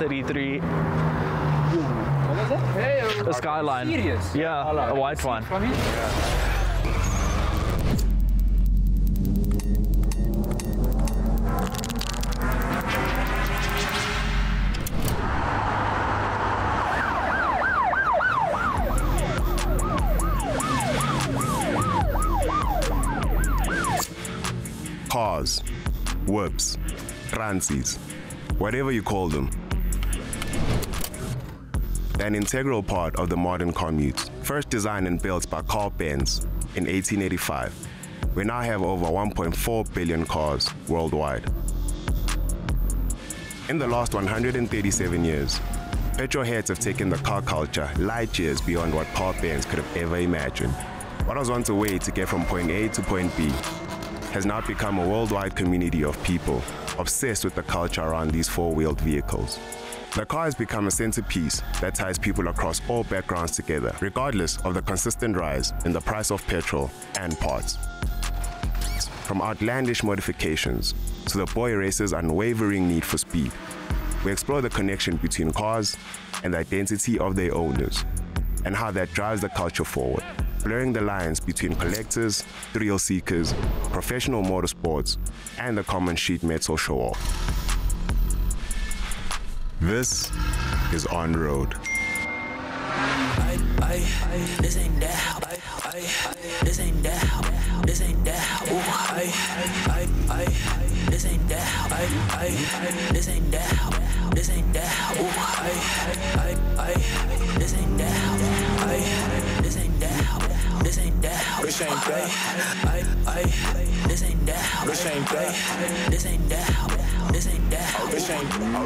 133. What is it? Hey, A Skyline. Serious? Yeah, a white one. From here? Yeah. Cars, whips, transies, whatever you call them. They're an integral part of the modern commute. First designed and built by Carl Benz in 1885, we now have over 1.4 billion cars worldwide. In the last 137 years, petrolheads have taken the car culture light years beyond what Carl Benz could have ever imagined. What was once a way to get from point A to point B has now become a worldwide community of people obsessed with the culture around these four-wheeled vehicles. The car has become a centerpiece that ties people across all backgrounds together, regardless of the consistent rise in the price of petrol and parts. From outlandish modifications to the boy racer's unwavering need for speed, we explore the connection between cars and the identity of their owners, and how that drives the culture forward, blurring the lines between collectors, thrill seekers, professional motorsports, and the common sheet metal show-off. This is On Road. This ain't that. This ain't that. This ain't that. Ooh, this ain't that. This ain't that. This ain't that. Ooh, this ain't that. This ain't that. This ain't that. This ain't that. This ain't that. This ain't that. This ain't that. This ain't that. This ain't that.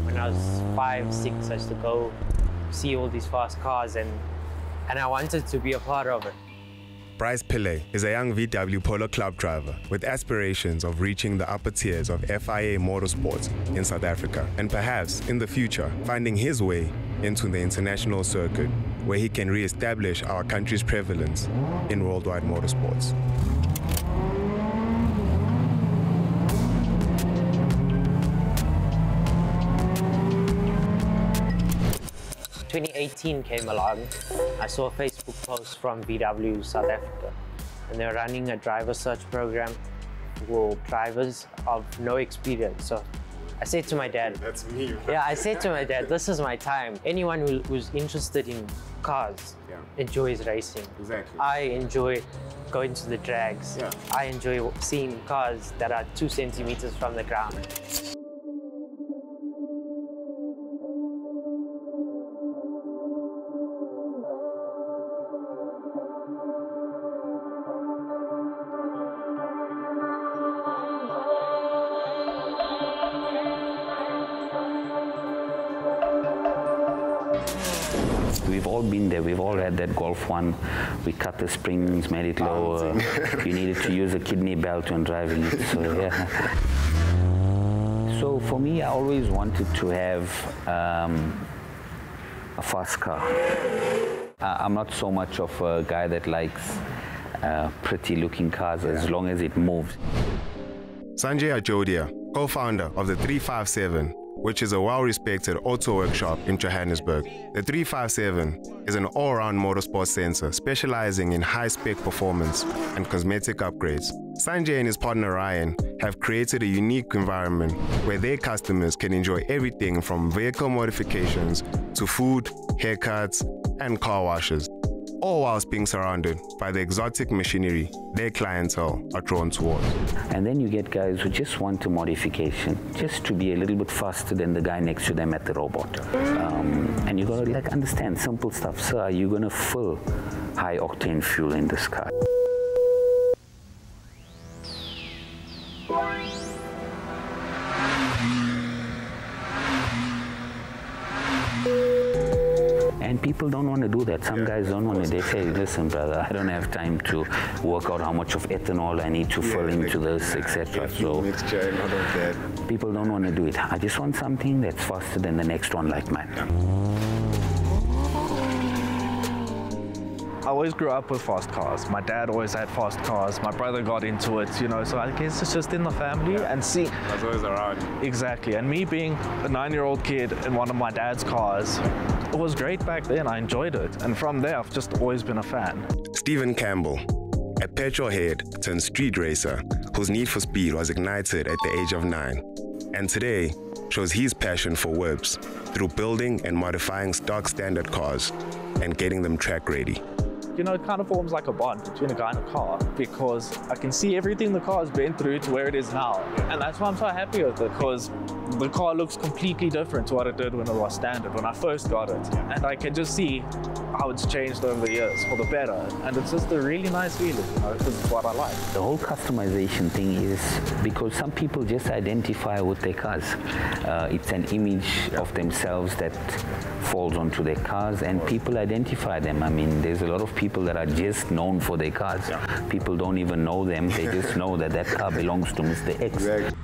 When I was 5, 6, I used to go see all these fast cars and I wanted to be a part of it. Bryce Pillay is a young VW Polo Club driver with aspirations of reaching the upper tiers of FIA motorsports in South Africa, and perhaps in the future finding his way into the international circuit where he can re-establish our country's prevalence in worldwide motorsports. 2018 came along. I saw a Facebook post from VW South Africa, and they're running a driver search program for drivers of no experience. So I said to my dad, That's me. yeah, I said to my dad, this is my time. Anyone who's interested in cars enjoys racing. Exactly. I enjoy going to the drags. Yeah. I enjoy seeing cars that are 2 centimeters from the ground. We've all been there. We've all had that Golf 1. We cut the springs, made it lower. You needed to use a kidney belt when driving it. So yeah. So for me, I always wanted to have a fast car. I'm not so much of a guy that likes pretty-looking cars as long as it moves. Sanjay Ajodia, co-founder of the 357, which is a well-respected auto workshop in Johannesburg. The 357 is an all-round motorsport sensor specializing in high-spec performance and cosmetic upgrades. Sanjay and his partner Ryan have created a unique environment where their customers can enjoy everything from vehicle modifications to food, haircuts, and car washes, all whilst being surrounded by the exotic machinery their clientele are drawn towards. And then you get guys who just want a modification, just to be a little bit faster than the guy next to them at the robot. And you gotta like understand simple stuff. Sir, are you gonna fill high octane fuel in this car? And people don't want to do that. Some guys don't want to. They say, listen, brother, I don't have time to work out how much of ethanol I need to fill into this, etc. So people don't want to do it. I just want something that's faster than the next one like mine. I always grew up with fast cars. My dad always had fast cars. My brother got into it, you know, so I guess it's just in the family. And see, That's always around. exactly. And me being a 9-year-old kid in one of my dad's cars, it was great back then. I enjoyed it. And from there, I've just always been a fan. Stephen Campbell, a petrolhead turned street racer whose need for speed was ignited at the age of 9. And today shows his passion for whips through building and modifying stock standard cars and getting them track ready. You know, it kind of forms like a bond between a guy and a car because I can see everything the car has been through to where it is now. And that's why I'm so happy with it, because the car looks completely different to what it did when it was standard, when I first got it. And I can just see how it's changed over the years for the better. And it's just a really nice feeling, you know, because it's what I like. The whole customization thing is because some people just identify with their cars. It's an image of themselves that falls onto their cars, and people identify them. I mean, there's a lot of people that are just known for their cars. People don't even know them. They just know that that car belongs to Mr. X. Exactly.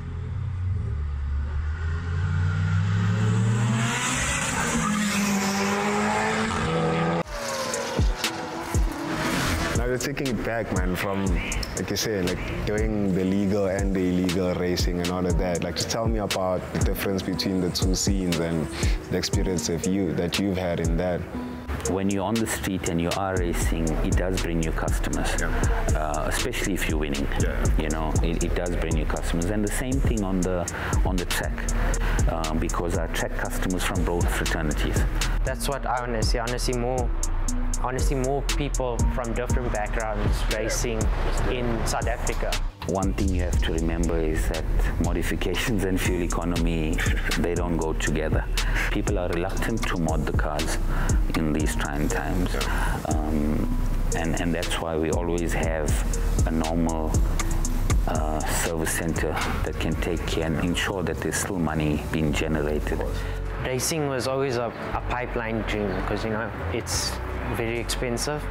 Now you're taking it back, man, from, like you said, like doing the legal and the illegal racing and all of that. Like, just tell me about the difference between the two scenes and the experience that you've had in that. When you're on the street and you are racing, it does bring you customers, especially if you're winning. You know, it does bring you customers, and the same thing on the track, because I attract customers from both fraternities. That's what I want to see. I want to see more people from different backgrounds racing in South Africa. One thing you have to remember is that modifications and fuel economy, they don't go together. People are reluctant to mod the cars in these trying times. And that's why we always have a normal service center that can take care and ensure that there's still money being generated. Racing was always a pipeline dream because, you know, it's very expensive.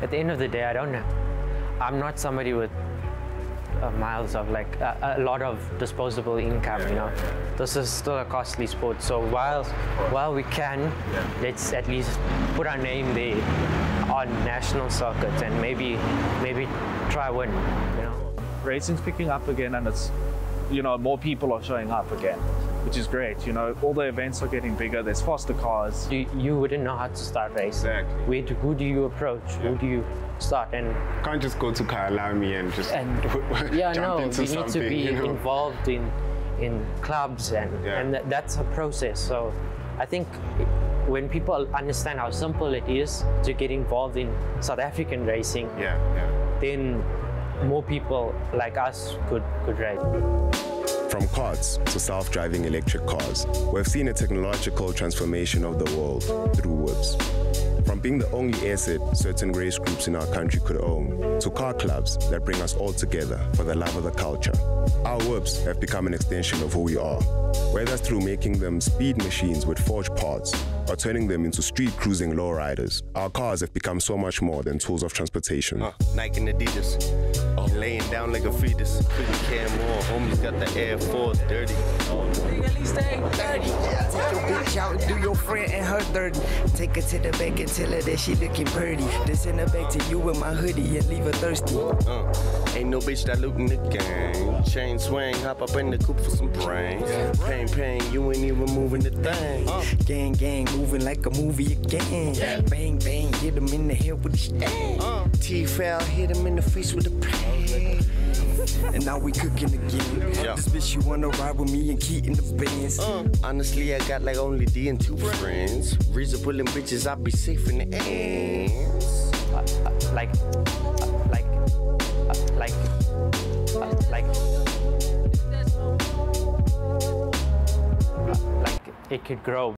At the end of the day, I'm not somebody with miles of like a lot of disposable income, you know. This is still a costly sport, so while we can, let's at least put our name there on national circuits and maybe try win, you know. Racing's picking up again, and it's, you know, more people are showing up again, which is great. You know, all the events are getting bigger. There's faster cars. You wouldn't know how to start racing. Exactly. Who do you approach? Who do you start? And Can't just go to Kyalami and just jump into we need to be you know? involved in clubs and that's a process. So I think when people understand how simple it is to get involved in South African racing, then more people like us could race. From carts to self-driving electric cars, we've seen a technological transformation of the world through whips. From being the only asset certain race groups in our country could own, to car clubs that bring us all together for the love of the culture. Our whips have become an extension of who we are, whether through making them speed machines with forged parts or turning them into street cruising lowriders. Our cars have become so much more than tools of transportation. Nike and Adidas, laying down like a fetus. Couldn't care more, homies got the Air Force dirty. At least they ain't 30. Take your bitch out and do your friend and her dirty. Take her to the bank and tell her that she looking pretty. Then send her back to you with my hoodie and leave her thirsty. Ain't no bitch that lootin' the game. Chain swing, hop up in the coupe for some brains. Pain, you ain't even moving the thing. Gang, moving like a movie again. Bang, bang, hit him in the head with a stand. T-Foul, hit him in the face with a pain. And now we cooking again. This bitch, you wanna ride with me and keep in the bands. Honestly, I got like only D and 2 friends. Reason pulling bitches, I be safe in the ends. It could grow